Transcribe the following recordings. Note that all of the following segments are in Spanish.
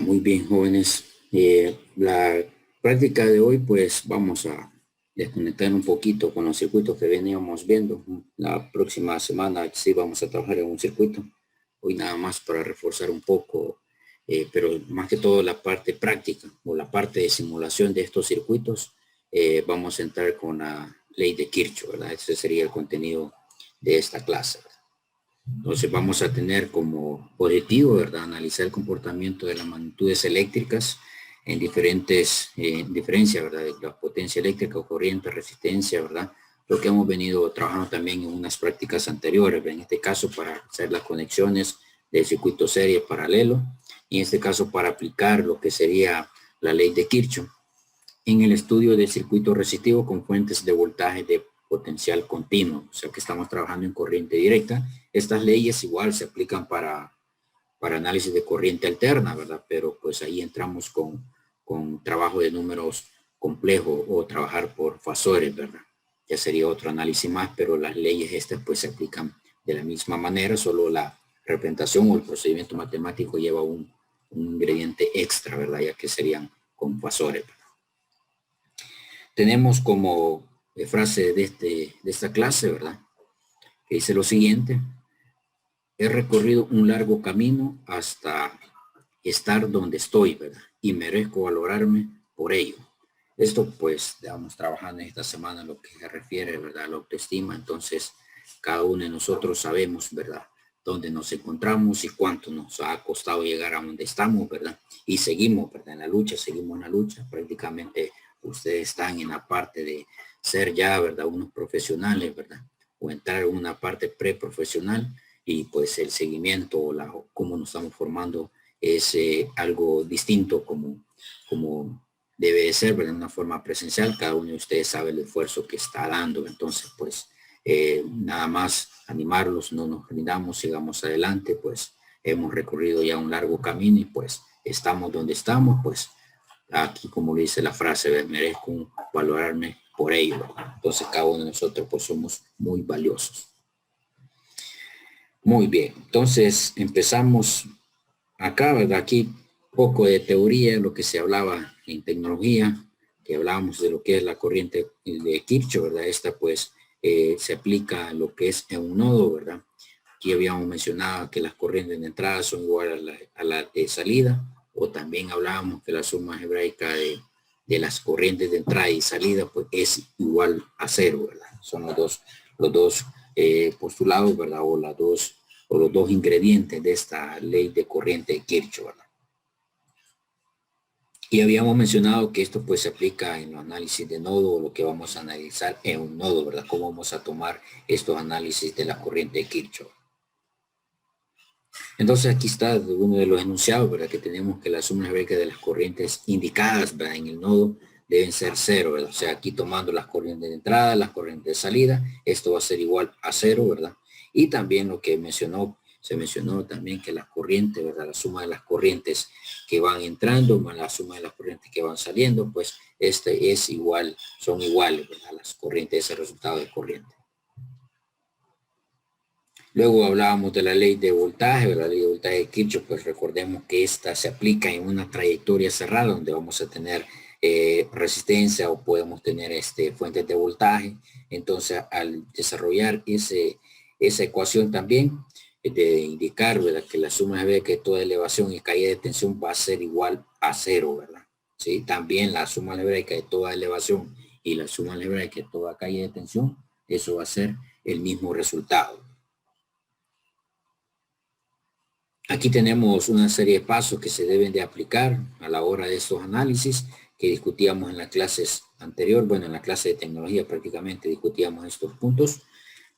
Muy bien, jóvenes. La práctica de hoy, pues vamos a desconectar un poquito con los circuitos que veníamos viendo. La próxima semana sí vamos a trabajar en un circuito. Hoy nada más para reforzar un poco, pero más que todo la parte práctica o la parte de simulación de estos circuitos, vamos a entrar con la ley de Kirchhoff, ¿verdad? Ese sería el contenido de esta clase. Entonces vamos a tener como objetivo, ¿verdad?, analizar el comportamiento de las magnitudes eléctricas en diferencias, ¿verdad?, de la potencia eléctrica o corriente, resistencia, ¿verdad? Lo que hemos venido trabajando también en unas prácticas anteriores, ¿verdad? En este caso para hacer las conexiones del circuito serie paralelo, y en este caso para aplicar lo que sería la ley de Kirchhoff en el estudio del circuito resistivo con fuentes de voltaje de potencial continuo, o sea que estamos trabajando en corriente directa. Estas leyes igual se aplican para análisis de corriente alterna, ¿verdad? Pero pues ahí entramos con trabajo de números complejos o trabajar por fasores, ¿verdad? Ya sería otro análisis más, pero las leyes estas pues se aplican de la misma manera, solo la representación o el procedimiento matemático lleva un ingrediente extra, ¿verdad? Ya que serían con fasores, ¿verdad? Tenemos como frase de esta clase, ¿verdad?, que dice lo siguiente: he recorrido un largo camino hasta estar donde estoy, ¿verdad?, y merezco valorarme por ello. Esto pues estamos trabajando esta semana en lo que se refiere, ¿verdad?, a la autoestima. Entonces cada uno de nosotros sabemos, ¿verdad?, dónde nos encontramos y cuánto nos ha costado llegar a donde estamos, ¿verdad? Y seguimos, ¿verdad?, en la lucha, seguimos en la lucha. Prácticamente ustedes están en la parte de ser ya, ¿verdad?, unos profesionales, ¿verdad?, o entrar en una parte preprofesional, y pues el seguimiento o cómo nos estamos formando es algo distinto como debe de ser, ¿verdad?, de una forma presencial. Cada uno de ustedes sabe el esfuerzo que está dando. Entonces pues nada más animarlos, no nos rindamos, sigamos adelante. Pues hemos recorrido ya un largo camino y pues estamos donde estamos. Pues aquí, como dice la frase, merezco valorarme por ello, ¿verdad? Entonces cada uno de nosotros pues somos muy valiosos. Muy bien, entonces empezamos acá, ¿verdad? Aquí poco de teoría, lo que se hablaba en tecnología, que hablábamos de lo que es la corriente de Kirchhoff, ¿verdad? Esta pues se aplica a lo que es en un nodo, ¿verdad? Aquí habíamos mencionado que las corrientes de entrada son iguales a la de salida, o también hablábamos que la suma algebraica de las corrientes de entrada y salida pues es igual a cero, ¿verdad? Son los dos postulados, ¿verdad? O los dos ingredientes de esta ley de corriente de Kirchhoff, ¿verdad? Y habíamos mencionado que esto pues se aplica en los análisis de nodo, o lo que vamos a analizar en un nodo, ¿verdad? Cómo vamos a tomar estos análisis de la corriente de Kirchhoff. Entonces aquí está uno de los enunciados, ¿verdad?, que tenemos que la suma algebraica de las corrientes indicadas, ¿verdad?, en el nodo deben ser cero, ¿verdad? O sea, aquí tomando las corrientes de entrada, las corrientes de salida, esto va a ser igual a cero, ¿verdad? Y también lo que se mencionó también que las corrientes, ¿verdad?, la suma de las corrientes que van entrando más la suma de las corrientes que van saliendo, pues este es igual, son iguales, ¿verdad?, las corrientes, ese resultado de corriente. Luego hablábamos de la ley de voltaje, ¿verdad? La ley de voltaje de Kirchhoff. Pues recordemos que esta se aplica en una trayectoria cerrada donde vamos a tener resistencia o podemos tener fuentes de voltaje. Entonces al desarrollar esa ecuación también de indicar, ¿verdad?, que la suma de que toda elevación y caída de tensión va a ser igual a cero, ¿verdad? ¿Sí? También la suma algebraica de toda elevación y la suma algebraica de toda caída de tensión, eso va a ser el mismo resultado. Aquí tenemos una serie de pasos que se deben de aplicar a la hora de estos análisis que discutíamos en las clases anteriores. Bueno, en la clase de tecnología prácticamente discutíamos estos puntos.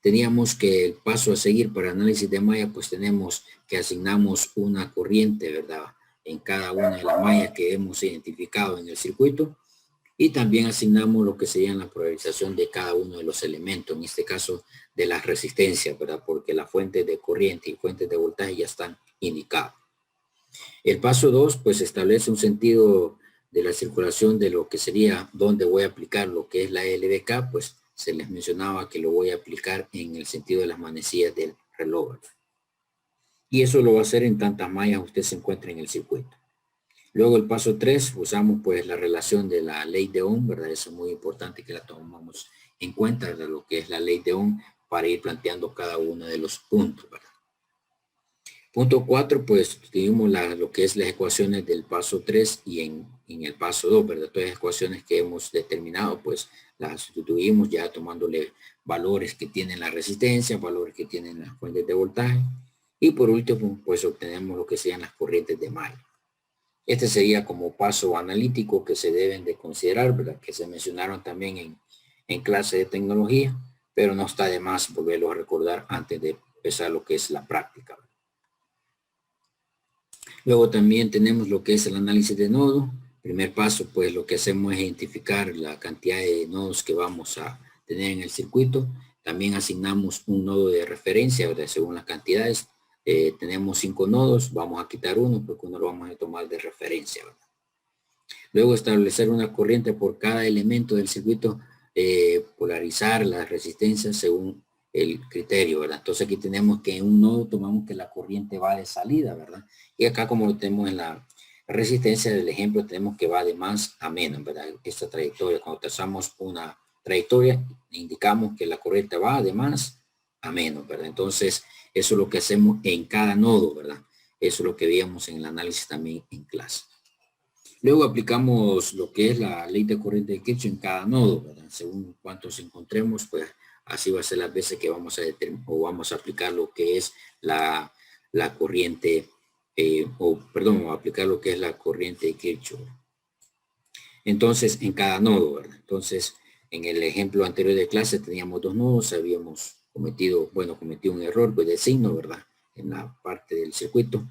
Teníamos que el paso a seguir para análisis de malla, pues tenemos que asignamos una corriente, ¿verdad?, en cada una de las mallas que hemos identificado en el circuito. Y también asignamos lo que sería la polarización de cada uno de los elementos, en este caso de las resistencias, ¿verdad?, porque las fuentes de corriente y fuentes de voltaje ya están indicadas. El paso 2, pues establece un sentido de la circulación de lo que sería donde voy a aplicar lo que es la LDK. Pues se les mencionaba que lo voy a aplicar en el sentido de las manecillas del reloj, ¿verdad? Y eso lo va a hacer en tantas mallas usted se encuentre en el circuito. Luego el paso 3, usamos pues la relación de la ley de Ohm, ¿verdad? Eso es muy importante que la tomamos en cuenta de lo que es la ley de Ohm para ir planteando cada uno de los puntos, ¿verdad? Punto 4, pues tuvimos lo que es las ecuaciones del paso 3 y en el paso 2, ¿verdad? Todas las ecuaciones que hemos determinado, pues las sustituimos ya tomándole valores que tienen la resistencia, valores que tienen las fuentes de voltaje. Y por último, pues obtenemos lo que sean las corrientes de malla. Este sería como paso analítico que se deben de considerar, ¿verdad? Que se mencionaron también en clase de tecnología, pero no está de más volverlo a recordar antes de empezar lo que es la práctica, ¿verdad? Luego también tenemos lo que es el análisis de nodo. Primer paso, pues lo que hacemos es identificar la cantidad de nodos que vamos a tener en el circuito. También asignamos un nodo de referencia, ¿verdad? Según las cantidades. Tenemos 5 nodos, vamos a quitar uno porque uno lo vamos a tomar de referencia, ¿verdad? Luego establecer una corriente por cada elemento del circuito, polarizar las resistencias según el criterio, ¿verdad? Entonces aquí tenemos que en un nodo tomamos que la corriente va de salida, ¿verdad? Y acá como lo tenemos en la resistencia del ejemplo, tenemos que va de más a menos, ¿verdad? Esta trayectoria, cuando trazamos una trayectoria, indicamos que la corriente va de más a menos, ¿verdad? Entonces, eso es lo que hacemos en cada nodo, ¿verdad? Eso es lo que veíamos en el análisis también en clase. Luego aplicamos lo que es la ley de corriente de Kirchhoff en cada nodo, ¿verdad? Según cuántos encontremos, pues así va a ser las veces que vamos a determinar o vamos a aplicar lo que es la corriente, vamos a aplicar lo que es la corriente de Kirchhoff. Entonces, en cada nodo, ¿verdad? Entonces, en el ejemplo anterior de clase teníamos 2 nodos, habíamos cometido un error pues, de signo, ¿verdad? En la parte del circuito,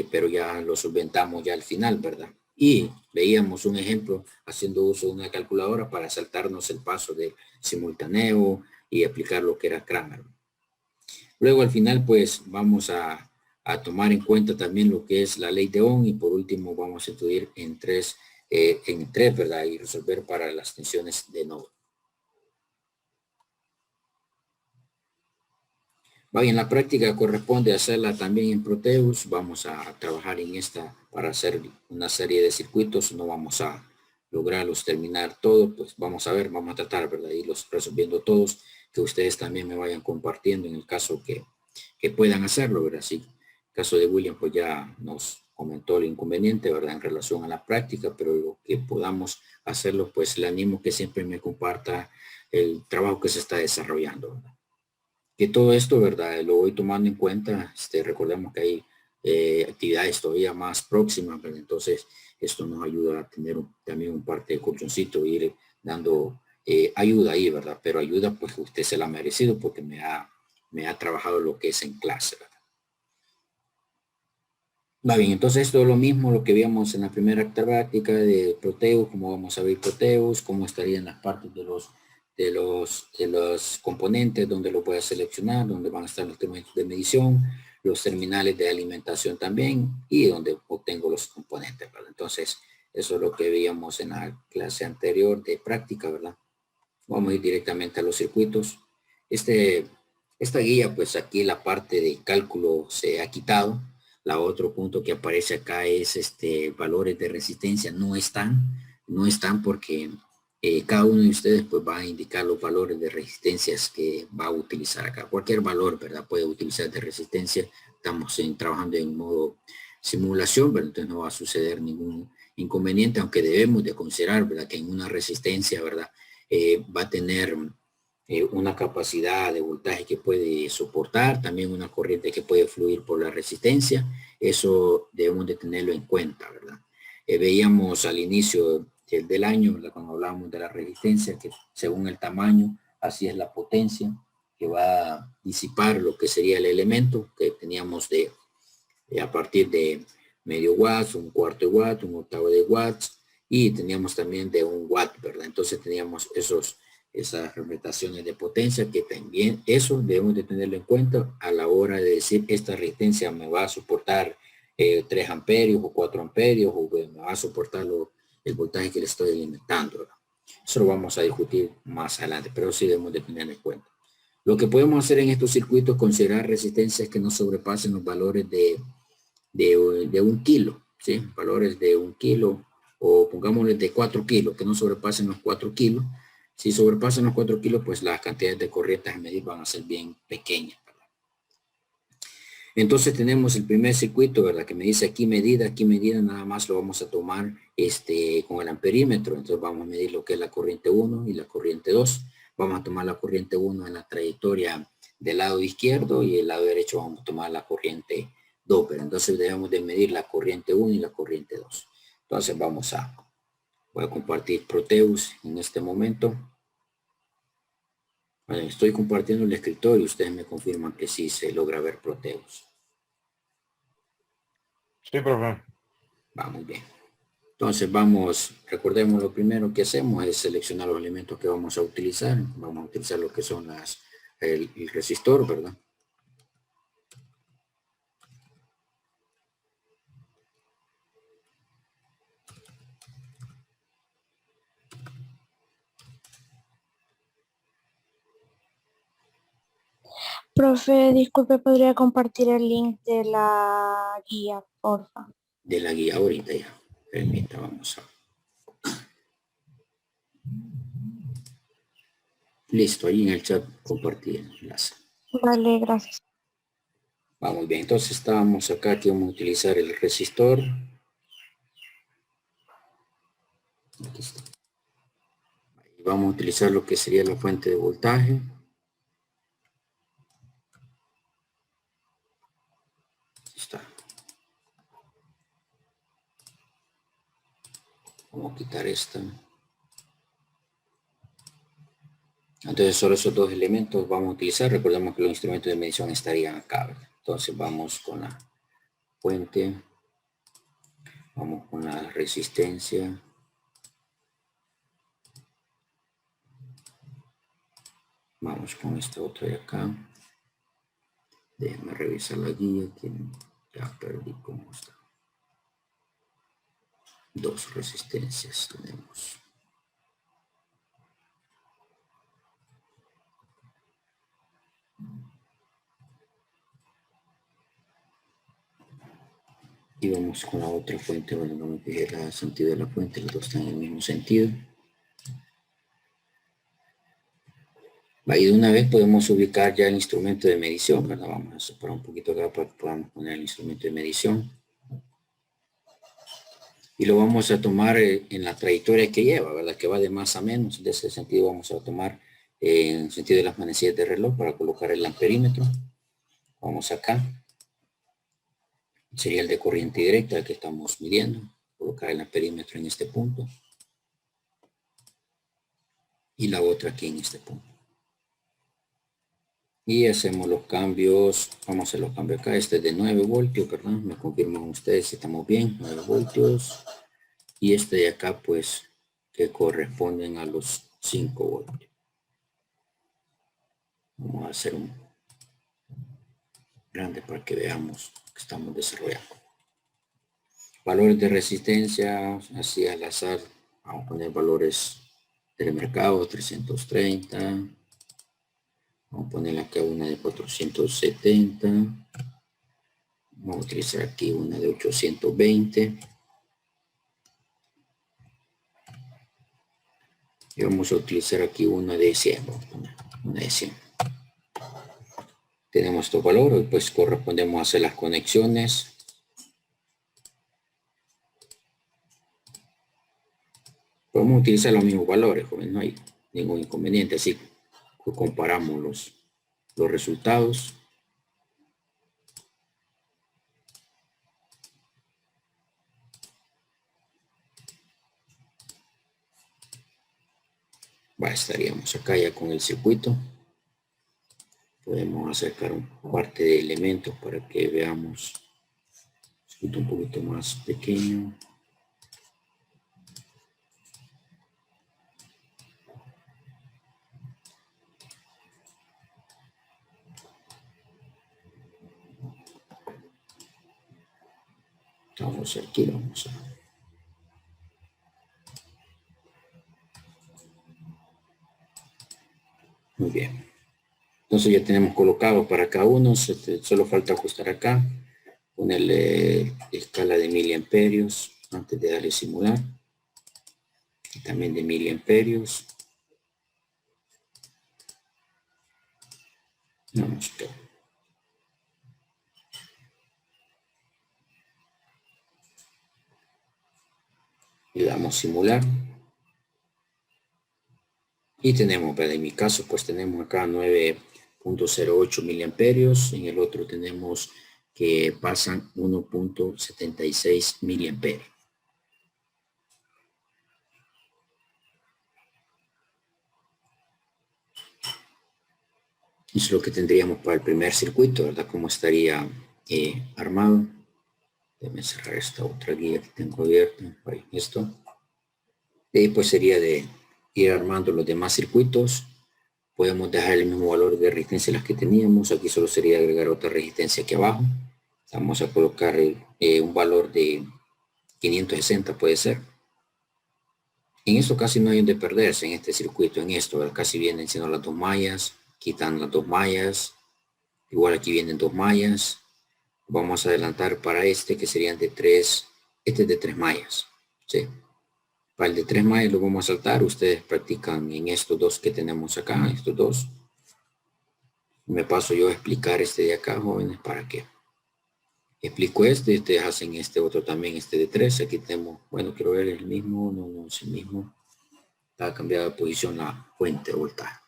pero ya lo solventamos ya al final, ¿verdad? Y veíamos un ejemplo haciendo uso de una calculadora para saltarnos el paso de simultáneo y aplicar lo que era Cramer. Luego al final pues vamos a tomar en cuenta también lo que es la ley de Ohm y por último vamos a estudiar en tres, ¿verdad? Y resolver para las tensiones de nodo. Vaya, en la práctica corresponde hacerla también en Proteus. Vamos a trabajar en esta para hacer una serie de circuitos. No vamos a lograrlos terminar todo, pues vamos a ver, vamos a tratar, ¿verdad? Irlos resolviendo todos, que ustedes también me vayan compartiendo en el caso que puedan hacerlo, ¿verdad? Sí, el caso de William, pues ya nos comentó el inconveniente, ¿verdad? En relación a la práctica, pero lo que podamos hacerlo, pues le animo que siempre me comparta el trabajo que se está desarrollando, ¿verdad? Que todo esto, ¿verdad? Lo voy tomando en cuenta. Recordemos que hay actividades todavía más próximas, ¿verdad? Entonces, esto nos ayuda a tener también un parte de colchoncito, ir dando ayuda ahí, ¿verdad? Pero ayuda pues usted se la ha merecido porque me ha trabajado lo que es en clase, ¿verdad? Va bien, entonces esto es lo mismo lo que vimos en la primera práctica de Proteus, cómo vamos a ver Proteus, cómo estarían las partes de los componentes, donde lo voy a seleccionar, donde van a estar los terminales de medición, los terminales de alimentación también y donde obtengo los componentes, ¿verdad? Entonces, eso es lo que veíamos en la clase anterior de práctica, ¿verdad? Vamos a ir directamente a los circuitos. Esta guía, pues aquí la parte de cálculo se ha quitado. La otro punto que aparece acá es valores de resistencia. No están porque cada uno de ustedes pues va a indicar los valores de resistencias que va a utilizar acá. Cualquier valor, ¿verdad? Puede utilizar de resistencia. Estamos trabajando en modo simulación, pero entonces no va a suceder ningún inconveniente, aunque debemos de considerar, ¿verdad? Que en una resistencia, ¿verdad? Va a tener una capacidad de voltaje que puede soportar, también una corriente que puede fluir por la resistencia. Eso debemos de tenerlo en cuenta, ¿verdad? Veíamos al inicio del año, ¿verdad? Cuando hablábamos de la resistencia, que según el tamaño, así es la potencia que va a disipar lo que sería el elemento que teníamos a partir de medio watts, un cuarto de watt, un octavo de watts, y teníamos también de 1 watt, ¿verdad? Entonces teníamos esas representaciones de potencia que también eso debemos de tenerlo en cuenta a la hora de decir esta resistencia me va a soportar 3 amperios o 4 amperios o me va a soportar el voltaje que le estoy alimentando, ¿verdad? Eso lo vamos a discutir más adelante, pero sí debemos de tenerlo en cuenta. Lo que podemos hacer en estos circuitos es considerar resistencias que no sobrepasen los valores de 1 kilo. ¿sí? Valores de 1 kilo o pongámosle de 4 kilos, que no sobrepasen los 4 kilos. Si sobrepasan los 4 kilos, pues las cantidades de corrientes a medir van a ser bien pequeñas. Entonces tenemos el primer circuito, ¿verdad? Que me dice aquí medida nada más lo vamos a tomar con el amperímetro. Entonces vamos a medir lo que es la corriente 1 y la corriente 2. Vamos a tomar la corriente 1 en la trayectoria del lado izquierdo y el lado derecho vamos a tomar la corriente 2. Pero entonces debemos de medir la corriente 1 y la corriente 2. Entonces voy a compartir Proteus en este momento. Bueno, estoy compartiendo el escritorio y ustedes me confirman que sí se logra ver Proteus. Sí, profe. Va muy bien. Entonces vamos, recordemos lo primero que hacemos es seleccionar los elementos que vamos a utilizar. Vamos a utilizar lo que son el resistor, ¿verdad? Profe, disculpe, ¿podría compartir el link de la guía, porfa? De la guía ahorita ya. Permita, vamos a... Listo, ahí en el chat compartí el enlace. Vale, gracias. Vamos bien, entonces estábamos acá que vamos a utilizar el resistor. Aquí está. Ahí vamos a utilizar lo que sería la fuente de voltaje. Está. Vamos a quitar esta. Entonces solo esos dos elementos vamos a utilizar. Recordemos que los instrumentos de medición estarían acá, ¿verdad? Entonces vamos con la fuente. Vamos con la resistencia. Vamos con esta otra de acá. Déjenme revisar la guía que ya perdí cómo está. Dos resistencias tenemos. Y vamos con la otra fuente. Bueno, no me fijé el sentido de la fuente, los dos están en el mismo sentido. Y de una vez podemos ubicar ya el instrumento de medición, ¿verdad? Vamos a separar un poquito acá para que podamos poner el instrumento de medición. Y lo vamos a tomar en la trayectoria que lleva, ¿verdad? Que va de más a menos. De ese sentido vamos a tomar en el sentido de las manecillas de reloj para colocar el amperímetro. Vamos acá. Sería el de corriente directa que estamos midiendo. Colocar el amperímetro en este punto. Y la otra aquí en este punto. Y hacemos los cambios. Vamos a hacer los cambios acá. Este es de 9 voltios, ¿verdad? Me confirman ustedes si estamos bien. 9 voltios. Y este de acá, pues, que corresponden a los 5 voltios. Vamos a hacer un grande para que veamos que estamos desarrollando. Valores de resistencia, así al azar, vamos a poner valores del mercado, 330. Vamos a poner acá una de 470. Vamos a utilizar aquí una de 820. Y vamos a utilizar aquí una de 100. Vamos a poner una de 100. Tenemos estos valores, pues correspondemos a hacer las conexiones. Podemos utilizar los mismos valores, joven, no hay ningún inconveniente. Así comparamos los resultados. Estaríamos acá ya con el circuito. Podemos acercar un parte de elementos para que veamos un circuito un poquito más pequeño. Vamos aquí, vamos a... Muy bien. Entonces ya tenemos colocado para cada uno, solo falta ajustar acá. ponerle escala de miliamperios antes de darle simular. Y también de miliamperios. Vamos a ver. Le damos simular. Y tenemos, en mi caso, pues tenemos acá 9.08 miliamperios. En el otro tenemos que pasan 1.76 miliamperios. Eso es lo que tendríamos para el primer circuito, ¿verdad? Cómo estaría armado. Déjenme cerrar esta otra guía que tengo abierta. Ahí, esto. Y pues sería de ir armando los demás circuitos. Podemos dejar el mismo valor de resistencia las que teníamos. Aquí solo sería agregar otra resistencia aquí abajo. Vamos a colocar un valor de 560 puede ser. En esto casi no hay donde perderse en este circuito. En esto, ¿verdad? Casi vienen siendo las dos mallas. Quitan las dos mallas. Igual aquí vienen dos mallas. Vamos a adelantar para este que serían de 3. Este es de 3 mallas. ¿Sí? Para el de 3 mallas lo vamos a saltar. Ustedes practican en estos dos que tenemos acá. Estos dos. Me paso yo a explicar este de acá, jóvenes, para qué. Explico este, ustedes hacen este otro también, este de 3. Aquí tenemos, bueno, quiero ver el mismo, no es el mismo. Está cambiada de posición la fuente de voltaje.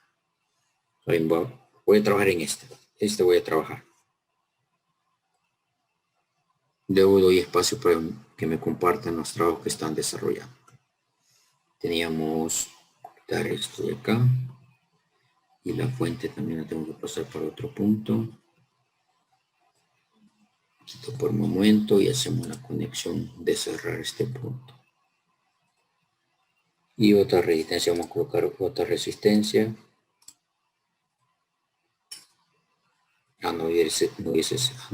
Voy a trabajar en este voy a trabajar. Luego doy espacio para que me compartan los trabajos que están desarrollando. Teníamos quitar esto de acá. Y la fuente también la tengo que pasar para otro punto. Quito por momento y hacemos la conexión de cerrar este punto. Y otra resistencia, vamos a colocar otra resistencia. No,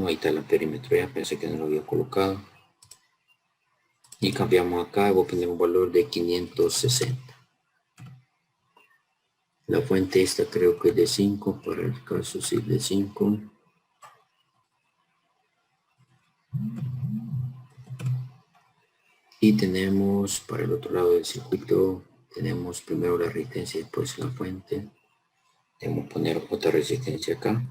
ahí está el amperímetro, ya pensé que no lo había colocado. Y cambiamos acá, voy a poner un valor de 560. La fuente esta creo que es de 5, para el caso sí de 5. Y tenemos para el otro lado del circuito, tenemos primero la resistencia y después la fuente. Debemos poner otra resistencia acá.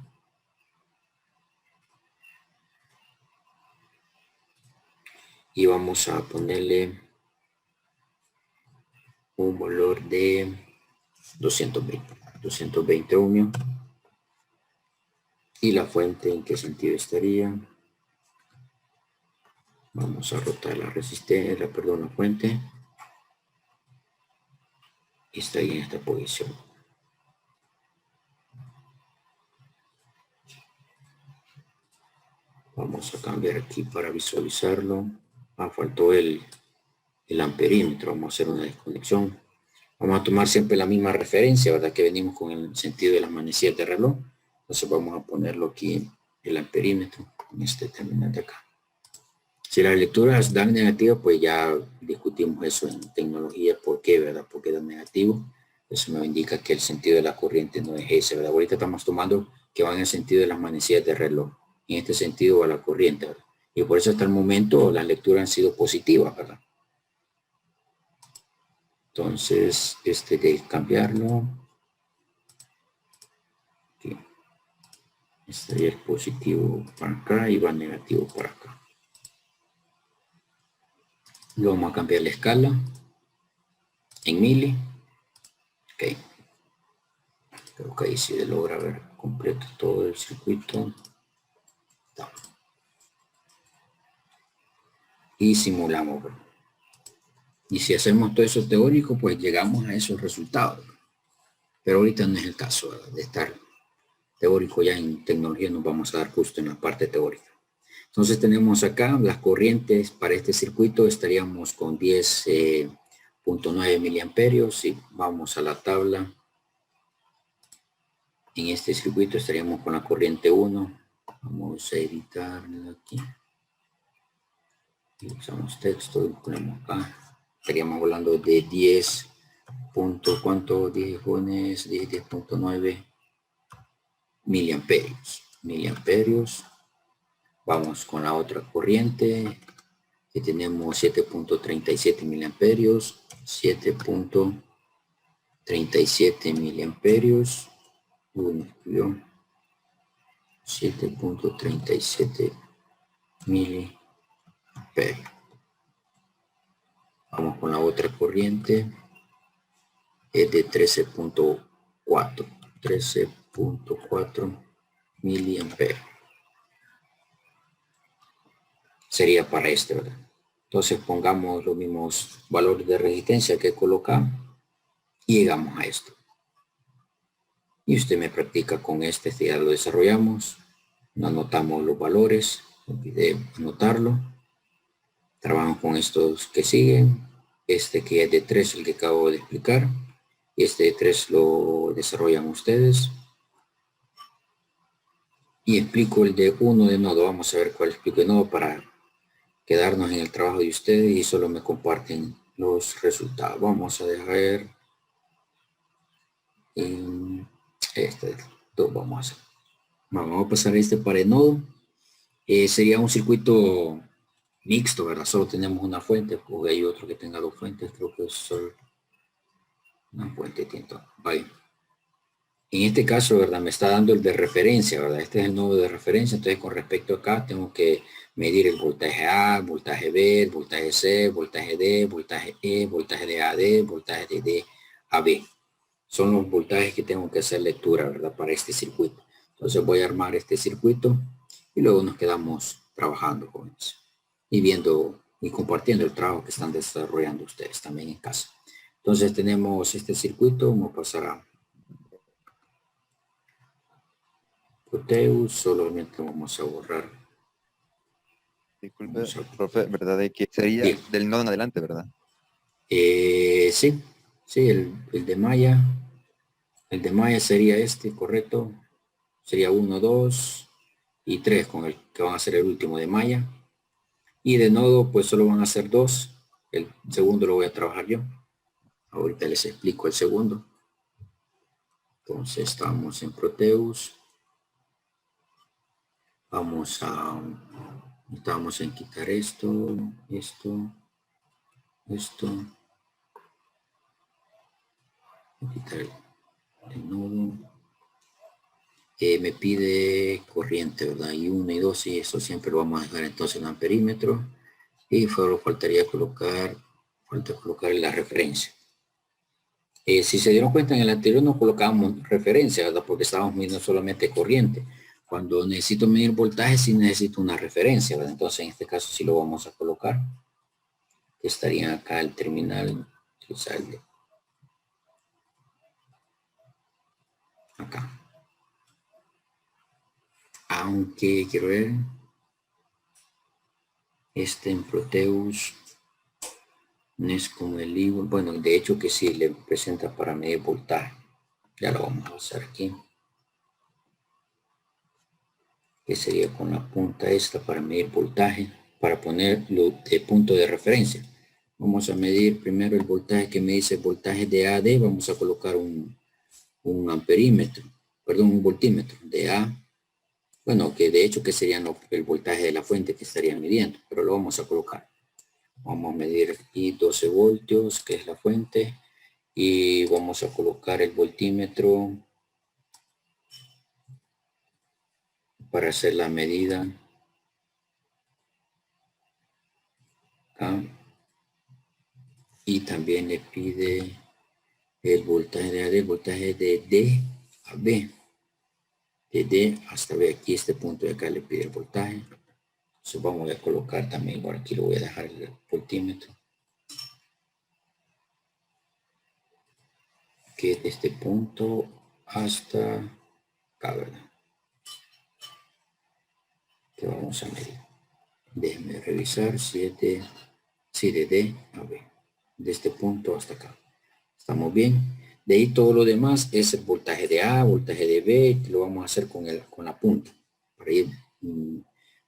Y vamos a ponerle un valor de 220 ohmios. Y la fuente, ¿en qué sentido estaría? Vamos a rotar la resistencia, la fuente. Y está ahí en esta posición. Vamos a cambiar aquí para visualizarlo. Faltó el amperímetro. Vamos a hacer una desconexión. Vamos a tomar siempre la misma referencia, ¿verdad? Que venimos con el sentido de las manecillas de reloj. Entonces vamos a ponerlo aquí el amperímetro en este terminal de acá. Si las lecturas dan negativo, pues ya discutimos eso en tecnología. ¿Por qué, verdad? Porque dan negativo. Eso nos indica que el sentido de la corriente no es ese, ¿verdad? Ahorita estamos tomando que van en el sentido de las manecillas de reloj. En este sentido va la corriente, ¿verdad? Y por eso hasta el momento las lecturas han sido positivas, ¿verdad? Entonces, de cambiarlo. Aquí. Estaría el positivo para acá y va negativo para acá. Luego vamos a cambiar la escala en mili. Ok. Creo que ahí sí se logra ver completo todo el circuito. Y simulamos, ¿verdad? Y si hacemos todo eso teórico, pues llegamos a esos resultados. Pero ahorita no es el caso, ¿verdad? De estar teórico. Ya en tecnología nos vamos a dar justo en la parte teórica. Entonces tenemos acá las corrientes para este circuito. Estaríamos con 10.9 miliamperios. Y vamos a la tabla. En este circuito estaríamos con la corriente 1. Vamos a editarla aquí. Y usamos texto y ponemos acá. Estaríamos hablando de 10. ¿Cuánto? 10 jóvenes, 10.9 miliamperios. Vamos con la otra corriente, que tenemos 7.37 miliamperios, 7.37 miliamperios, 7.37 miliamperios. Vamos con la otra corriente, es de 13.4 miliamperios. Sería para este, ¿verdad? Entonces pongamos los mismos valores de resistencia que colocamos y llegamos a esto. Y usted me practica con este ya lo desarrollamos. Anotamos los valores, no olvide anotarlo. Trabajamos con estos que siguen. Este que es de 3, el que acabo de explicar. Y este de 3 lo desarrollan ustedes. Y explico el de 1 de nodo. Vamos a ver cuál explico de nodo para quedarnos en el trabajo de ustedes y solo me comparten los resultados. Vamos a dejar en este. Entonces vamos a hacer. Vamos a pasar este para el nodo. Sería un circuito mixto, ¿verdad? Solo tenemos una fuente, o hay otro que tenga dos fuentes, creo que es solo una fuente tinta. Vale. En este caso, ¿verdad? Me está dando el de referencia, ¿verdad? Este es el nodo de referencia, entonces con respecto acá tengo que medir el voltaje A, voltaje B, el voltaje C, voltaje D, voltaje E, voltaje de AD, voltaje de D a B. Son los voltajes que tengo que hacer lectura, ¿verdad? Para este circuito. Entonces voy a armar este circuito y luego nos quedamos trabajando con eso y viendo y compartiendo el trabajo que están desarrollando ustedes también en casa. Entonces tenemos este circuito, vamos a pasar a Proteus, solamente vamos a borrar. Disculpe, profe, ¿verdad? De que sería sí. del nodo en adelante, ¿verdad? Sí, el de Maya. El de Maya sería este, correcto. Sería 1, 2 y 3 con el que van a ser el último de Maya. Y de nodo, pues solo van a ser 2. El segundo lo voy a trabajar yo. Ahorita les explico el segundo. Entonces estamos en Proteus. Vamos en quitar esto. Quitar el nodo. Me pide corriente, ¿verdad? Y 1 y 2, y eso siempre lo vamos a dejar entonces en amperímetro. Y solo faltaría colocar la referencia. Si se dieron cuenta, en el anterior no colocábamos referencia, ¿verdad? Porque estábamos midiendo solamente corriente. Cuando necesito medir voltaje, sí necesito una referencia, ¿verdad? Entonces, en este caso sí lo vamos a colocar. Que estaría acá el terminal. Acá. Aunque quiero ver. Este en Proteus no es como el libro. Bueno, de hecho que sí le presenta para medir voltaje. Ya lo vamos a hacer aquí. Que sería con la punta esta para medir voltaje, para ponerlo de punto de referencia. Vamos a medir primero el voltaje que me dice voltaje de AD. Vamos a colocar un amperímetro, perdón, un voltímetro de A. Bueno, que de hecho que sería el voltaje de la fuente que estarían midiendo, pero lo vamos a colocar. Vamos a medir aquí 12 voltios, que es la fuente, y vamos a colocar el voltímetro para hacer la medida. Acá. Y también le pide el voltaje de AD, el voltaje de D a B. De D hasta B, aquí este punto de acá le pide el voltaje. Entonces vamos a colocar también, igual aquí lo voy a dejar el voltímetro. Que de este punto hasta acá, ¿verdad? Que vamos a medir. Déjenme revisar si es de D a B. De este punto hasta acá. ¿Estamos bien? De ahí todo lo demás es el voltaje de A, voltaje de B, que lo vamos a hacer con la punta, para ir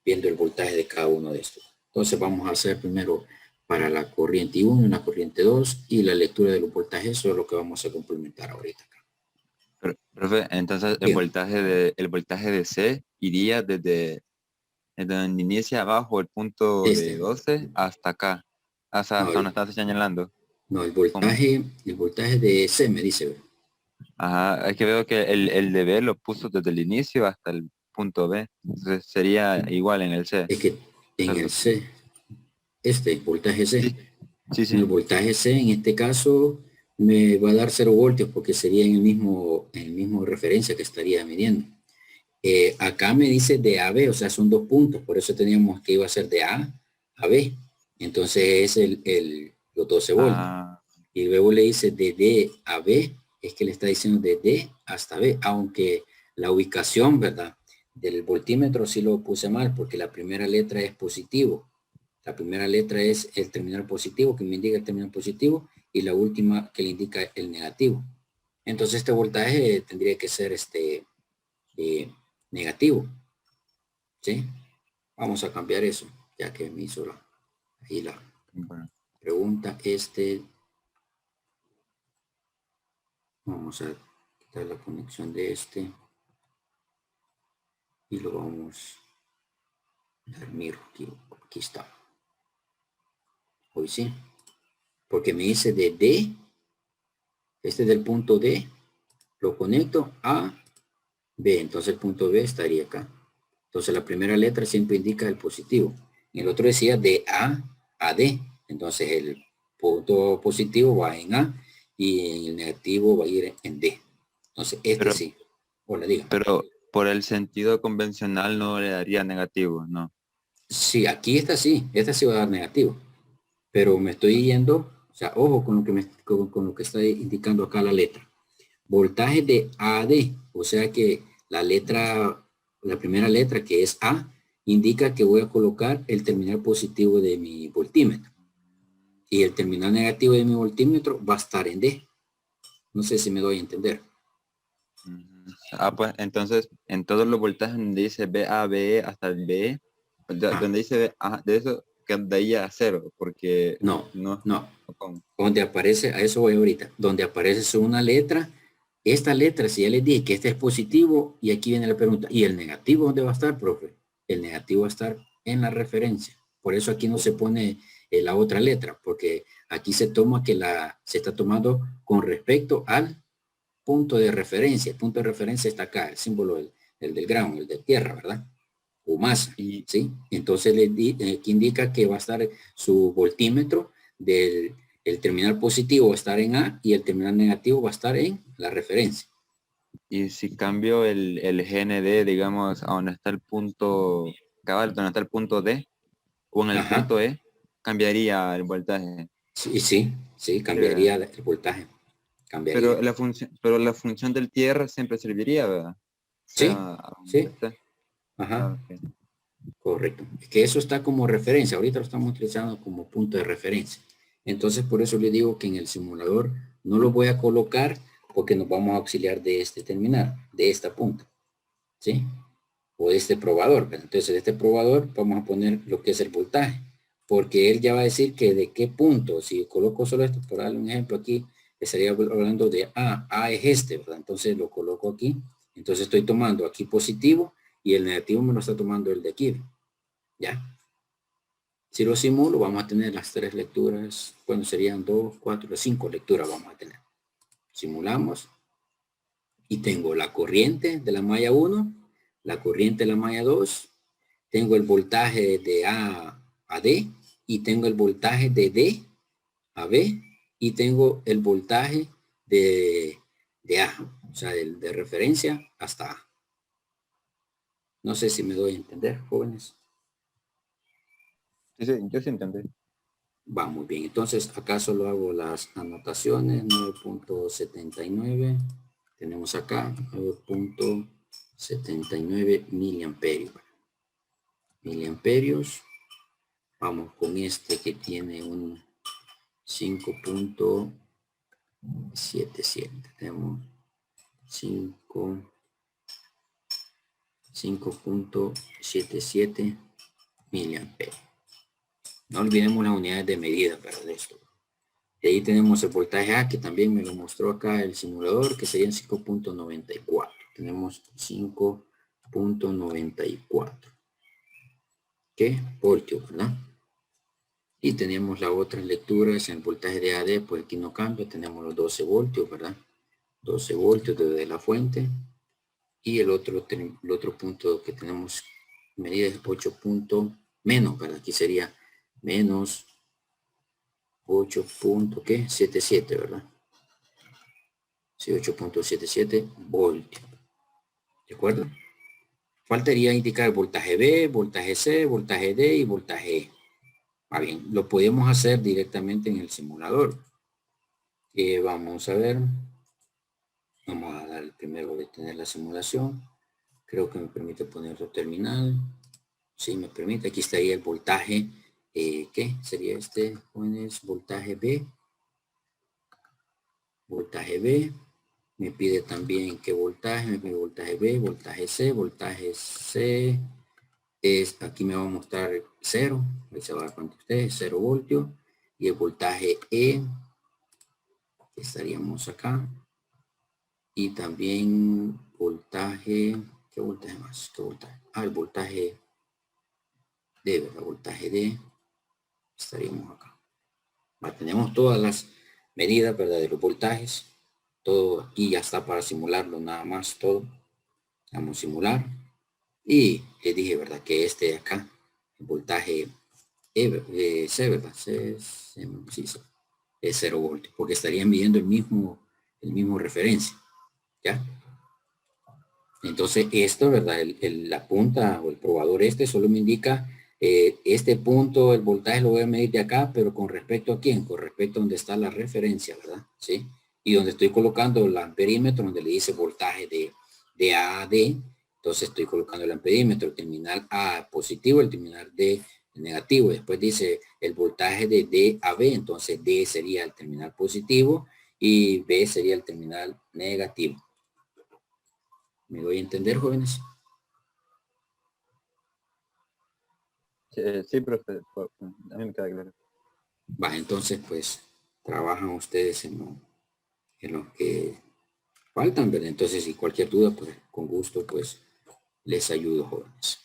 viendo el voltaje de cada uno de estos. Entonces vamos a hacer primero para la corriente 1 y la corriente 2 y la lectura de los voltajes, eso es lo que vamos a complementar ahorita. Profe, entonces el voltaje de C iría desde en donde inicia abajo el punto de 12 hasta acá, hasta No, donde estás señalando. no, ¿Cómo? el voltaje de C me dice. Ajá, es que veo que el de B lo puso desde el inicio hasta el punto B. Entonces sería igual en el C. Es que en el C, voltaje C, Sí, sí, en el sí. voltaje C, en este caso, me va a dar 0 voltios porque sería en el mismo referencia que estaría midiendo. Acá me dice de A a B, o sea, son 2 puntos, por eso teníamos que iba a ser de A a B. Entonces es los 12 voltios. Ah, Y luego le dice de D a B, es que le está diciendo de D hasta B, aunque la ubicación, ¿verdad? Del voltímetro sí lo puse mal, porque la primera letra es positivo. La primera letra es el terminal positivo, que me indica el terminal positivo, y la última que le indica el negativo. Entonces este voltaje tendría que ser eh, negativo, ¿sí? Vamos a cambiar eso, ya que me hizo ahí la bueno. pregunta. Vamos a quitar la conexión de y lo vamos a dar miro aquí está. Hoy sí, porque me dice de D, del punto D, lo conecto a B, entonces el punto B estaría acá. Entonces la primera letra siempre indica el positivo. Y el otro decía de A a D. Entonces el punto positivo va en A y el negativo va a ir en D. Entonces Pero, sí. Hola, diga. pero por el sentido convencional no le daría negativo, ¿no? Sí, aquí esta sí va a dar negativo. Pero me estoy yendo, o sea, ojo con lo que, con lo que está indicando acá la letra. Voltaje de A a D, o sea que la primera letra que es A, indica que voy a colocar el terminal positivo de mi voltímetro. Y el terminal negativo de mi voltímetro va a estar en D. No sé si me doy a entender. Ujú. Ah, pues entonces en todos los voltajes donde dice B A B hasta el B, Ah, donde dice B, ajá, de eso que de ahí a cero, porque no, no, no. ¿cómo? Donde aparece, a eso voy ahorita, donde aparece una letra, esta letra, si ya les dije que este es positivo, y aquí viene la pregunta, ¿y el negativo dónde va a estar, profe? El negativo va a estar en la referencia. Por eso aquí no se pone la otra letra, porque aquí se toma se está tomando con respecto al punto de referencia. El punto de referencia está acá, el símbolo el del ground, el de tierra, ¿verdad? O masa, Y, ¿sí? Entonces aquí indica que va a estar su voltímetro del el terminal positivo va a estar en A y el terminal negativo va a estar en la referencia. y si cambio el GND, digamos, a donde está el punto, cabal, donde está el punto D, o en el Ajá. punto E, cambiaría el voltaje. Sí, sí, sí, Sí, ¿verdad? cambiaría el voltaje. Cambiaría. Pero la función del tierra siempre serviría, ¿verdad? Sí, Sea a donde sí, esté. ajá, Ah, ok. correcto. Es que eso está como referencia. Ahorita lo estamos utilizando como punto de referencia. Entonces, por eso le digo que en el simulador no lo voy a colocar porque nos vamos a auxiliar de este terminal, de esta punta, ¿sí? O de este probador. Entonces, de este probador vamos a poner lo que es el voltaje, porque él ya va a decir que de qué punto. Si coloco solo esto, por darle un ejemplo aquí, estaría hablando de A es ¿verdad? Entonces lo coloco aquí. Entonces estoy tomando aquí positivo y el negativo me lo está tomando el de aquí, ¿ya? Si lo simulo, vamos a tener las 3 lecturas, bueno, serían 2, 4, 5 lecturas vamos a tener. Simulamos y tengo la corriente de la malla 1, la corriente de la malla 2, tengo el voltaje de A a D y tengo el voltaje de D a B y tengo el voltaje de A, o sea, de referencia hasta A. No sé si me doy a entender, jóvenes. Sí, sí, yo sí entendí. Va muy bien. Entonces, acá solo hago las anotaciones. 9.79. Tenemos acá 9.79 miliamperios. Miliamperios. Vamos con este que tiene un 5.77. Tenemos 5.77 miliamperios. No olvidemos las unidades de medida para esto. Y ahí tenemos el voltaje A, que también me lo mostró acá el simulador, que serían 5.94. Tenemos 5.94. ¿qué? Voltios, ¿verdad? Y tenemos la otra lectura, es el voltaje de AD, pues aquí no cambia, tenemos los 12 voltios, ¿verdad? 12 voltios desde la fuente. Y el otro punto que tenemos medida es 8 puntos menos, ¿verdad? Aquí sería menos 8.77, ¿verdad? Sí, 8.77 voltios. ¿De acuerdo? Faltaría indicar voltaje B, voltaje C, voltaje D y voltaje E. Ah, bien, lo podemos hacer directamente en el simulador. Vamos a ver. Vamos a dar primero detener la simulación. Creo que me permite poner otro terminal. Sí, me permite. Aquí estaría el voltaje. ¿Qué sería este? Jóvenes, voltaje B. Voltaje B. Me pide también qué voltaje. Me pide voltaje B, voltaje C. Voltaje C es, aquí me va a mostrar 0. Ahí se va a dar cuenta ustedes, 0 voltios. Y el voltaje E. Estaríamos acá. Y también voltaje. ¿Qué voltaje más? ¿Qué voltaje? Ah, el voltaje D, ¿verdad? Voltaje D. Estaríamos acá. Tenemos todas las medidas, ¿verdad? De los voltajes. Todo aquí ya está para simularlo, nada más todo. Vamos a simular. Y les dije, ¿verdad? Que este de acá, el voltaje C, ¿verdad? C, sí, es 0 voltios, porque estarían midiendo el mismo referencia. ¿Ya? Entonces esto, ¿verdad? La punta o el probador este solo me indica este punto, el voltaje lo voy a medir de acá, pero con respecto a quién, con respecto a donde está la referencia, ¿verdad? ¿Sí? Y donde estoy colocando el amperímetro, donde le dice voltaje de A a D, entonces estoy colocando el amperímetro, el terminal A positivo, el terminal D negativo. Después dice el voltaje de D a B, entonces D sería el terminal positivo y B sería el terminal negativo. ¿Me doy a entender, jóvenes? Sí, profe, a mí me queda claro. Va, entonces, pues, trabajan ustedes en lo que faltan, ¿verdad? Entonces, si cualquier duda, pues, con gusto, pues, les ayudo, jóvenes.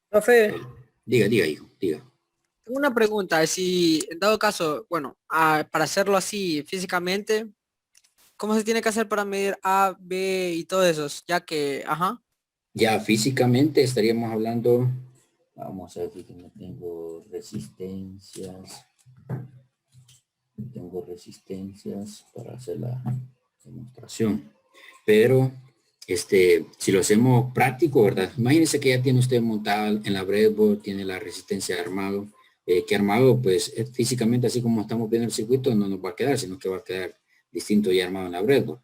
Profe, Diga, hijo, diga. tengo una pregunta. Si en dado caso, bueno, para hacerlo así físicamente, ¿cómo se tiene que hacer para medir A, B y todo eso? Ya que, ajá. Ya físicamente estaríamos hablando, vamos a ver si no tengo resistencias. Tengo resistencias para hacer la demostración. Pero, si lo hacemos práctico, ¿verdad? Imagínense que ya tiene usted montado en la breadboard, tiene la resistencia de armado, que armado, pues, físicamente, así como estamos viendo el circuito, no nos va a quedar, sino que va a quedar distinto y armado en la breadboard.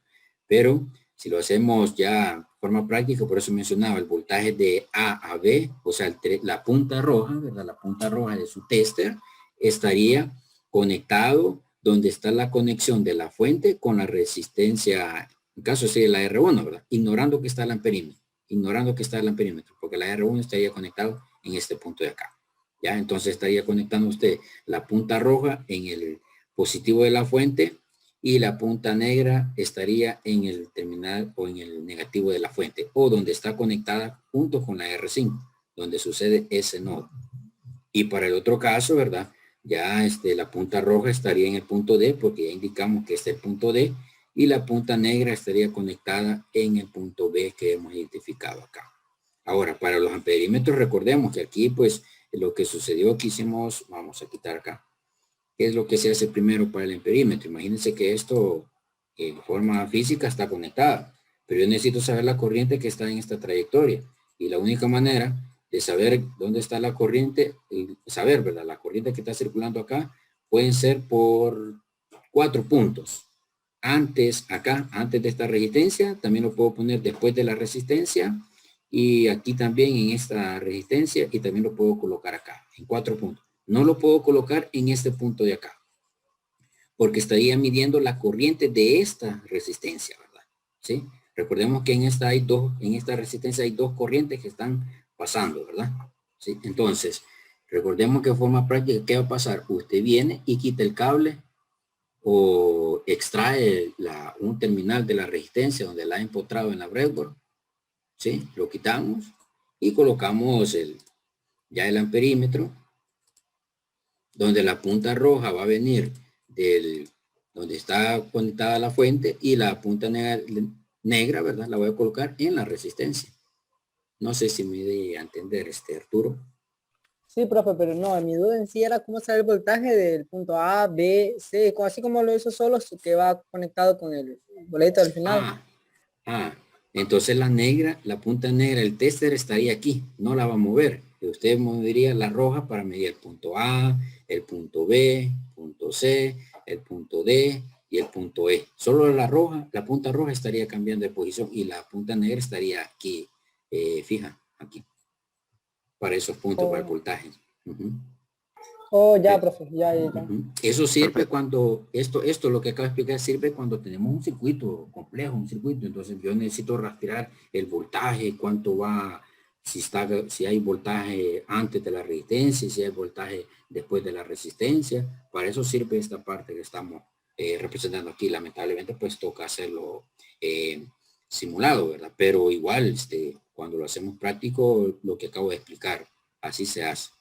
Pero, si lo hacemos ya de forma práctica, por eso mencionaba el voltaje de A a B, o sea, la punta roja, ¿verdad? La punta roja de su tester estaría conectado donde está la conexión de la fuente con la resistencia, en caso sería la R1, ¿verdad? Ignorando que está el amperímetro, porque la R1 estaría conectado en este punto de acá. ¿Ya? Entonces estaría conectando usted la punta roja en el positivo de la fuente y la punta negra estaría en el terminal o en el negativo de la fuente, o donde está conectada junto con la R5, donde sucede ese nodo. Y para el otro caso, ¿verdad? Ya la punta roja estaría en el punto D, porque ya indicamos que este es el punto D, y la punta negra estaría conectada en el punto B que hemos identificado acá. Ahora, para los amperímetros, recordemos que aquí, pues, lo que sucedió que hicimos, vamos a quitar acá. ¿Qué es lo que se hace primero para el amperímetro? Imagínense que esto, en forma física, está conectada, pero yo necesito saber la corriente que está en esta trayectoria. Y la única manera de saber dónde está la corriente, saber, ¿verdad? La corriente que está circulando acá, pueden ser por 4 puntos. Antes, acá, antes de esta resistencia, también lo puedo poner después de la resistencia, y aquí también en esta resistencia, y también lo puedo colocar acá, en 4 puntos. No lo puedo colocar en este punto de acá, porque estaría midiendo la corriente de esta resistencia, ¿verdad? ¿Sí? Recordemos que en esta resistencia hay 2 corrientes que están pasando, ¿verdad? ¿Sí? Entonces, recordemos que de forma práctica, ¿qué va a pasar? Usted viene y quita el cable o extrae un terminal de la resistencia donde la ha empotrado en la breadboard, ¿sí? Lo quitamos y colocamos ya el amperímetro, donde la punta roja va a venir donde está conectada la fuente y la punta negra, ¿verdad? La voy a colocar en la resistencia. No sé si me di a entender, Arturo. Sí, profe, pero no, mi duda en sí era cómo saber el voltaje del punto A, B, C, así como lo hizo solo, que va conectado con el boleto al final. Entonces la punta negra, el tester estaría aquí, no la va a mover. Y usted movería la roja para medir el punto A, el punto B, punto C, el punto D y el punto E. Solo la punta roja estaría cambiando de posición y la punta negra estaría aquí, fija, aquí, para esos puntos, para el voltaje. Oh, ya, profe, ya. Eso sirve Perfecto. cuando, esto lo que acabo de explicar sirve cuando tenemos un circuito complejo, un circuito, entonces yo necesito rastrear el voltaje, cuánto va, si hay voltaje antes de la resistencia, si hay voltaje después de la resistencia. Para eso sirve esta parte que estamos representando aquí. Lamentablemente pues toca hacerlo simulado, ¿verdad? Pero igual, cuando lo hacemos práctico, lo que acabo de explicar, así se hace.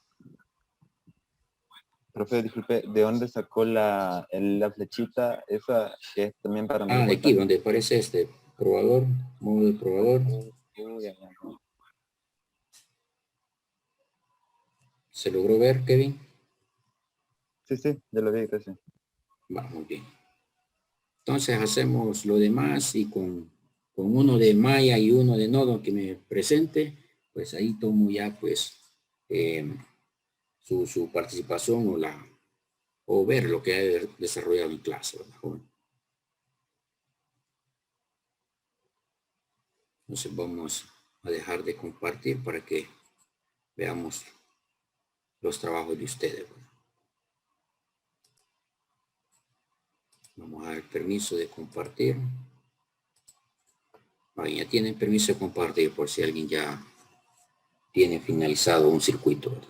Profe, disculpe, ¿de dónde sacó la flechita esa que es también para medir De aquí, voltaje? donde aparece probador, modo de probador. ¿Se logró ver, Kevin? Sí, ya lo vi, gracias. Va, muy bien. Entonces hacemos lo demás y con uno de malla y uno de nodo que me presente, pues ahí tomo ya pues su participación o ver lo que ha desarrollado en clase, ¿verdad, joven? Entonces vamos a dejar de compartir para que veamos los trabajos de ustedes, ¿verdad? Vamos a dar permiso de compartir. Ahí ya tienen permiso de compartir por si alguien ya tiene finalizado un circuito, ¿verdad?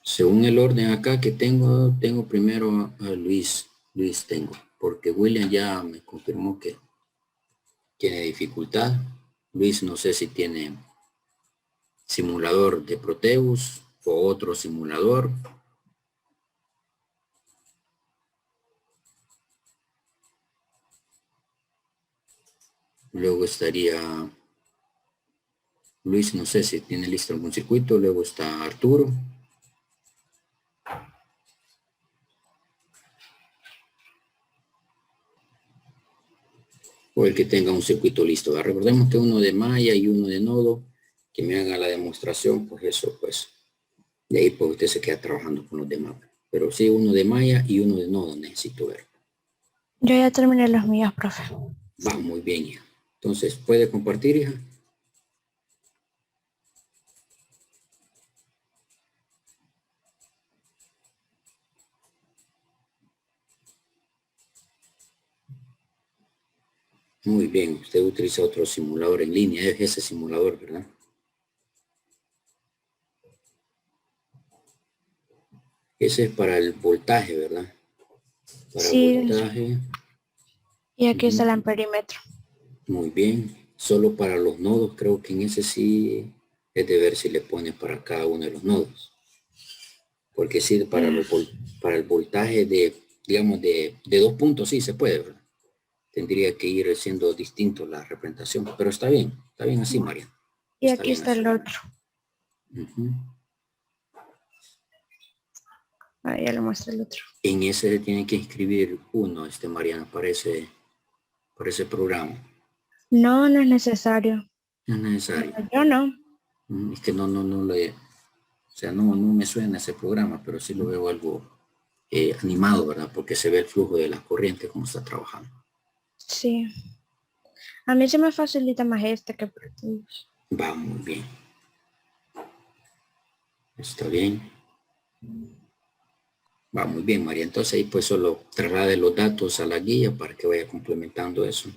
Según el orden acá que tengo primero a Luis. Luis tengo, porque William ya me confirmó que tiene dificultad. Luis no sé si tiene simulador de Proteus o otro simulador. Luego estaría Luis, no sé si tiene listo algún circuito. Luego está Arturo. O el que tenga un circuito listo. Recordemos que uno de malla y uno de nodo, que me haga la demostración, pues eso, pues, de ahí pues usted se queda trabajando con los demás. Pero sí, uno de malla y uno de nodo necesito ver. Yo ya terminé los míos, profe. Va muy bien, hija. Entonces, ¿puede compartir, hija? Muy bien, usted utiliza otro simulador en línea, es ese simulador, ¿verdad? Ese es para el voltaje, ¿verdad? Para Sí, voltaje. y aquí está el amperímetro. Muy bien. Solo para los nodos, creo que en ese sí es de ver si le pone para cada uno de los nodos. Porque sí, para el voltaje de, digamos, de 2 puntos sí se puede, ¿verdad? Tendría que ir siendo distinto la representación, pero está bien así, María. Y aquí está el otro. Ahí ya le muestro el otro. En ese se tiene que inscribir uno, Mariana, para ese programa. No, no es necesario. No es necesario. Yo no. Es que no me suena ese programa, pero sí lo veo algo animado, ¿verdad? Porque se ve el flujo de las corrientes, cómo está trabajando. Sí. A mí se me facilita más este que Proteus. Va muy bien. Está bien. Va muy bien, María. Entonces ahí pues solo traslade los datos a la guía para que vaya complementando eso.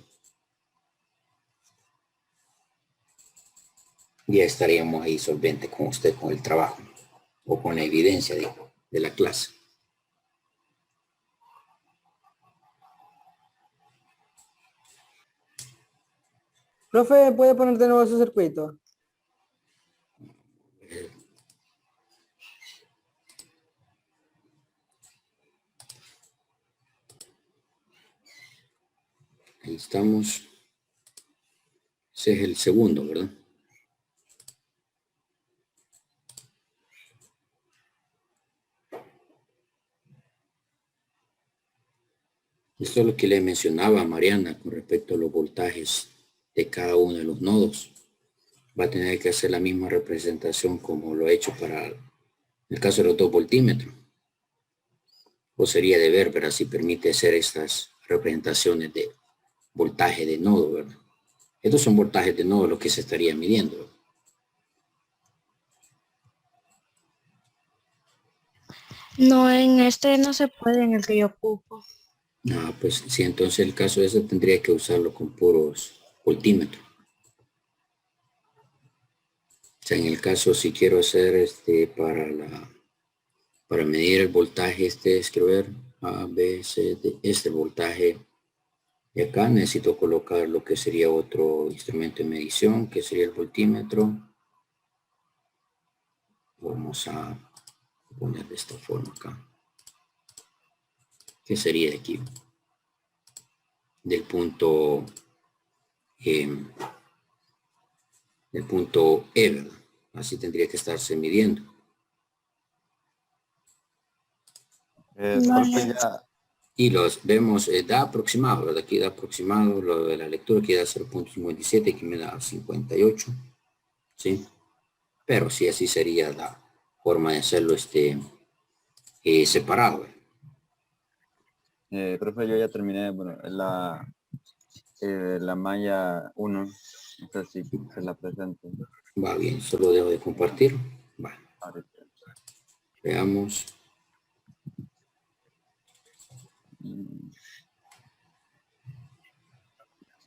Ya estaríamos ahí solvente con usted con el trabajo o con la evidencia de la clase. Profe, ¿puede poner de nuevo su circuito? Ahí estamos. Ese es el segundo, ¿verdad? Esto es lo que le mencionaba a Mariana con respecto a los voltajes de cada uno de los nodos. Va a tener que hacer la misma representación como lo he hecho para el caso de los 2 voltímetros. O sería de ver, ¿verdad? Si permite hacer estas representaciones de voltaje de nodo, ¿verdad? Estos son voltajes de nodo los que se estaría midiendo. No, en este no se puede, en el que yo ocupo. Ah, pues sí, entonces el caso de eso tendría que usarlo con puros voltímetros. O sea, en el caso si quiero hacer para medir el voltaje, quiero ver A, B, C, D, este voltaje. Y acá necesito colocar lo que sería otro instrumento de medición, que sería el voltímetro. Vamos a poner de esta forma acá. Que sería de aquí. Del punto E, ¿verdad? Así tendría que estarse midiendo. Profe, Vale. ya, Y los vemos, da aproximado, ¿verdad? Aquí da aproximado lo de la lectura, que da 0.57, que me da 58, ¿sí? Pero sí, así sería la forma de hacerlo separado, ¿verdad? profe, yo ya terminé, bueno, la malla 1, no sé si se la presento. Va bien, solo dejo de compartir. Va, Ahorita. veamos.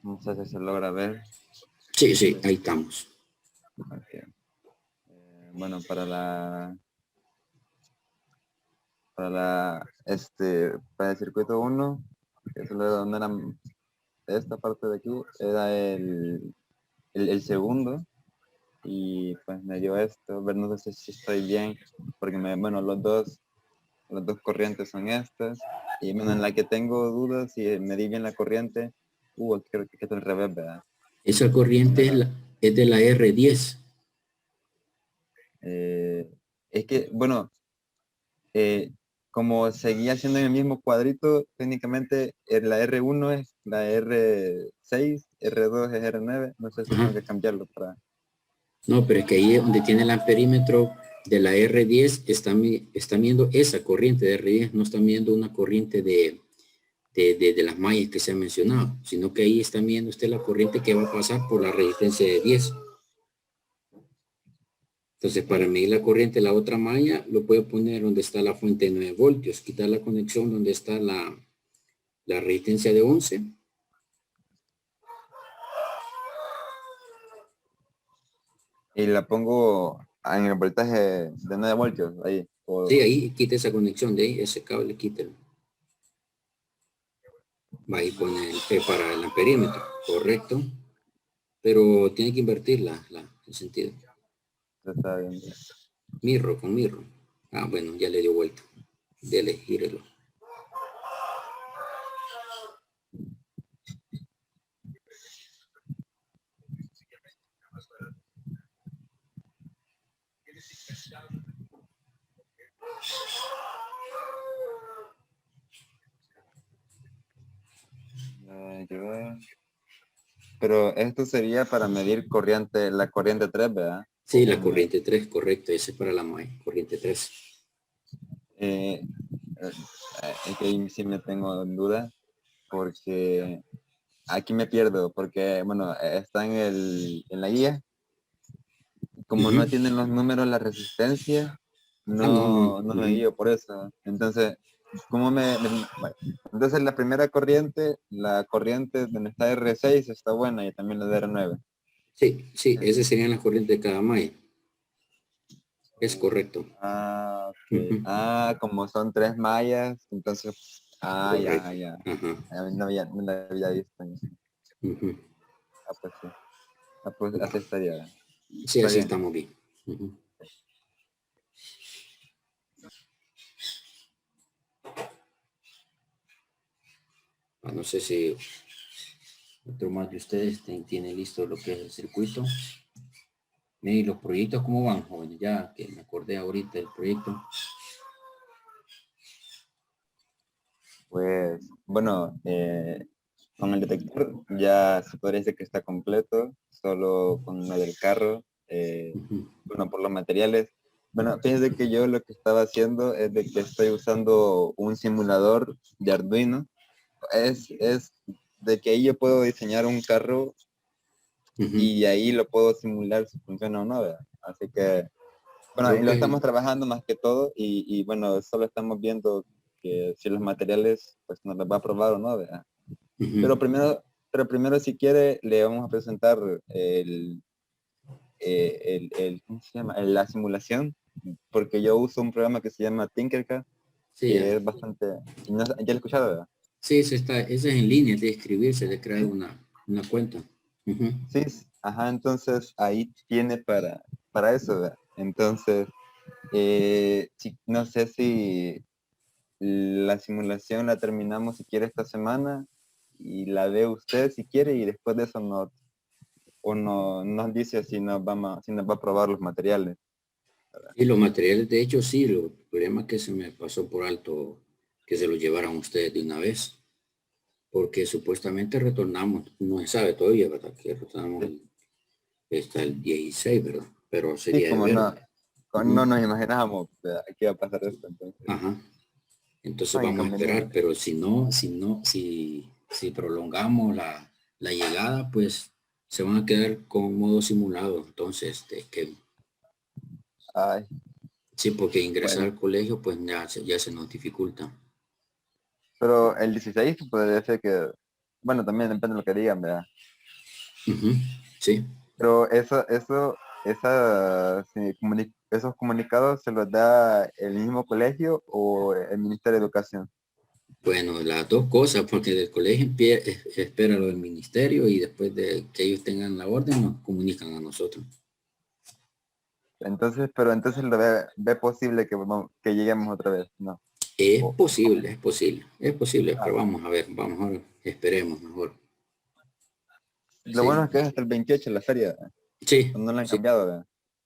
No sé si se logra ver. Sí, sí, ahí estamos. Ok. Bueno, para el circuito 1, que es donde era esta parte de aquí, era el segundo, y pues me dio esto, ver, no sé si estoy bien, porque bueno, las dos corrientes son estas, y bueno, en la que tengo dudas si me di bien la corriente, creo que es al revés, ¿verdad? Esa corriente es de la R10. Eh, es que, bueno, eh, como seguía siendo en el mismo cuadrito, técnicamente la R1 es la R6, R2 es R9, no sé si Ajá. tengo que cambiarlo para... No, pero es que ahí donde tiene el amperímetro de la R10 está viendo esa corriente de R10, no está viendo una corriente de las mallas que se han mencionado, sino que ahí está viendo usted la corriente que va a pasar por la resistencia de 10. Entonces, para medir la corriente de la otra malla, lo puede poner donde está la fuente de 9 voltios, quitar la conexión donde está la resistencia de 11. Y la pongo en el voltaje de 9 voltios, ahí. Sí, ahí quita esa conexión de ahí, ese cable, quítelo. Va ahí pone para el amperímetro, correcto. Pero tiene que invertir el sentido. Está bien. Mirro con mirro. Ah, bueno, ya le dio vuelta. Dele, gírelo. Pero esto sería para medir la corriente 3, ¿verdad? Sí, la corriente 3, correcto. Ese es para la corriente 3. Eh, es que ahí sí me tengo en duda, porque aquí me pierdo, porque, bueno, está en la guía, como no tienen los números la resistencia, Ah, no, no. no me guío por eso. Entonces, bueno, entonces la corriente donde está R6 está buena y también la de R9. Sí, sí, esas serían las corrientes de cada malla. Es correcto. Ah, ok. Ujú, Ah, como son 3 mallas, entonces, correcto. ya. Ajá. No la había visto. Ujú. Ah, pues sí. Ah, pues Va. así estaría. Sí, Está así bien. estamos bien. Ujú. Ah, no sé si Otro más de ustedes tiene listo lo que es el circuito. ¿Y los proyectos cómo van, jóvenes? Ya que me acordé ahorita del proyecto. Pues, bueno, con el detector ya se podría decir que está completo, solo con lo del carro, Ujú. bueno, por los materiales. Bueno, fíjense que yo lo que estaba haciendo es de que estoy usando un simulador de Arduino. Es de que ahí yo puedo diseñar un carro Ujú. y ahí lo puedo simular si funciona o no, ¿verdad? Así que, bueno, y Creo lo que estamos trabajando más que todo y bueno, solo estamos viendo que si los materiales pues nos los va a probar o no, ¿verdad? ujú. Pero primero si quiere le vamos a presentar ¿cómo se llama? La simulación, porque yo uso un programa que se llama Tinkercad, Sí, que es bastante, ya lo he escuchado, ¿verdad? sí, ese es en línea de escribirse, de crear una cuenta. Ujú. Sí, ajá, entonces ahí tiene para eso, ¿verdad? Entonces, no sé si la simulación la terminamos si quiere esta semana y la ve usted si quiere y después de eso nos dice si nos va a probar los materiales. Y los materiales, de hecho, sí, el problema que se me pasó por alto que se los llevaran ustedes de una vez, porque supuestamente retornamos, no se sabe todavía, ¿verdad? Que retornamos Sí, hasta el 16, ¿verdad? Pero sí, sería de ver. como Ujú. no nos imaginábamos, ¿verdad? Que iba a pasar esto, entonces, Ajá. Entonces no vamos a esperar, inconveniente. pero si prolongamos la llegada, pues se van a quedar con modo simulado. Entonces, que Ay, sí, porque ingresar bueno, al colegio, pues ya se nos dificulta. pero el 16 podría ser que, bueno, también depende de lo que digan, ¿verdad? Ujú. Sí. Pero esos comunicados se los da el mismo colegio o el Ministerio de Educación. Bueno, las dos cosas, porque del colegio espera lo del ministerio y después de que ellos tengan la orden nos comunican a nosotros. Entonces, pero entonces ve posible que lleguemos otra vez, ¿no? O- Es posible, ah, pero vamos a ver, vamos a ver, esperemos mejor. lo Sí, bueno es que es hasta el 28 la feria, sí, no la han sí. cambiado, ¿verdad?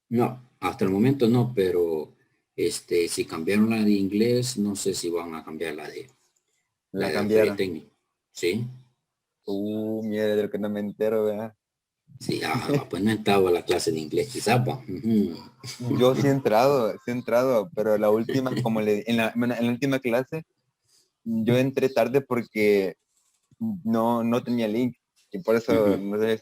No, hasta el momento no, pero si cambiaron la de inglés, no sé si van a cambiar la La de la feria cambiaron. técnica. Sí, Mire, de lo que no me entero, ¿verdad? sí, pues no he entrado a la clase de inglés, quizás, pues. Ujú. Yo sí he entrado, pero la última, en la última clase, yo entré tarde porque no tenía link y por eso Ujú. no sé